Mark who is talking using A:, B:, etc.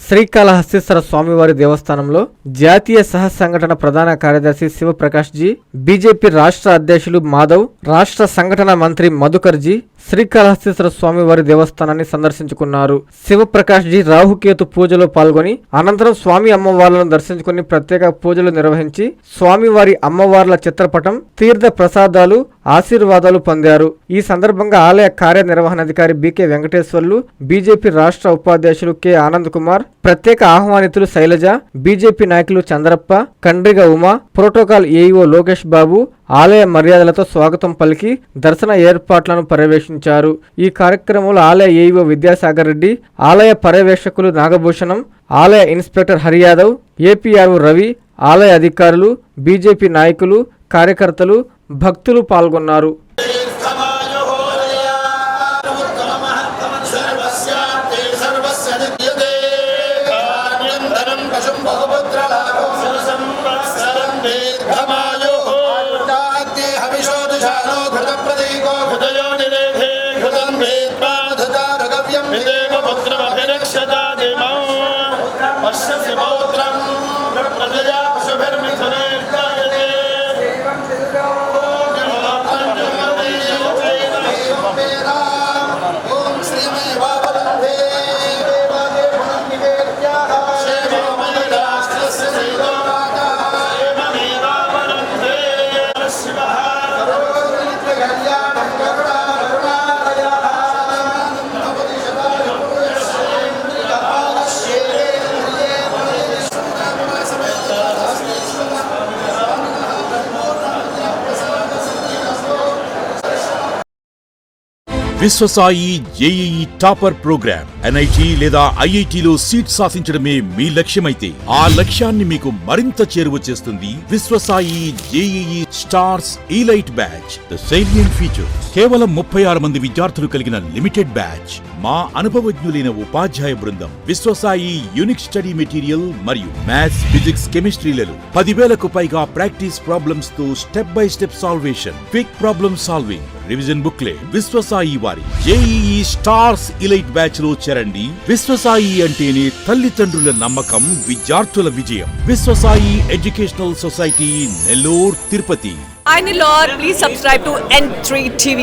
A: శ్రీకాళహస్తీశ్వర స్వామివారి దేవస్థానంలో జాతీయ సహ సంఘటన ప్రధాన కార్యదర్శి శివప్రకాష్ జీ, బీజేపీ రాష్ట్ర అధ్యక్షులు మాధవ్, రాష్ట్ర సంఘటన మంత్రి మధుకర్ జీ శ్రీకాళహస్తీశ్వర స్వామివారి దేవస్థానాన్ని సందర్శించుకున్నారు. శివప్రకాష్ జీ రాహుకేతు పూజలో పాల్గొని అనంతరం స్వామి అమ్మవార్లను దర్శించుకుని ప్రత్యేక పూజలు నిర్వహించి స్వామివారి అమ్మవార్ల చిత్రపటం, తీర్థ ప్రసాదాలు, ఆశీర్వాదాలు పొందారు. ఈ సందర్భంగా ఆలయ కార్యనిర్వహణాధికారి బికే వెంకటేశ్వర్లు, బీజేపీ రాష్ట్ర ఉపాధ్యక్షులు కె ఆనంద్ కుమార్, ప్రత్యేక ఆహ్వానితులు శైలజ, బీజేపీ నాయకులు చంద్రప్ప, కండ్రిగ ఉమా, ప్రోటోకాల్ ఏఈఓ లోకేష్ బాబు ఆలయ మర్యాదలతో స్వాగతం పలికి దర్శన ఏర్పాట్లను పర్యవేక్షించారు. ఈ కార్యక్రమంలో ఆలయ ఏఈఓ విద్యాసాగర్ రెడ్డి, ఆలయ పర్యవేక్షకులు నాగభూషణం, ఆలయ ఇన్స్పెక్టర్ హరియాదవ్, ఏపీఆర్ఓ రవి, ఆలయ అధికారులు, బీజేపీ నాయకులు, కార్యకర్తలు, భక్తులు పాల్గొన్నారు.
B: Vishwasai JEE topper program NIT లేదా ఐఐటిలో సీట్ సాధించడమే మీ లక్ష్యమైతే ఆ లక్ష్యాన్ని మీకు మరింత చేరువ చేస్తుంది Viswasai JEE stars elite batch. The salient features: కేవలం 36 మంది విద్యార్థులు కలిగిన లిమిటెడ్ బ్యాచ్, మా అనుభవజ్ఞులైన ఉపాధ్యాయ బృందం, విశ్వసాయి యూనిక్ స్టడీ మెటీరియల్ మరియు మ్యాథ్స్, ఫిజిక్స్, కెమిస్ట్రీలలో 10,000కు పైగా ప్రాక్టీస్ ప్రాబ్లమ్స్ తో step by step salvation, quick problem solving, revision booklet. Viswasai వారి జేఈఈ స్టార్స్ ఇలైట్ బ్యాచ్ లో చేరండి. విశ్వసాయి అంటేనే తల్లిదండ్రుల నమ్మకం, విద్యార్థుల విజయం. Viswasai educational society, Nellore, Tirupati.
C: Hi Nellore, please subscribe to N3 TV.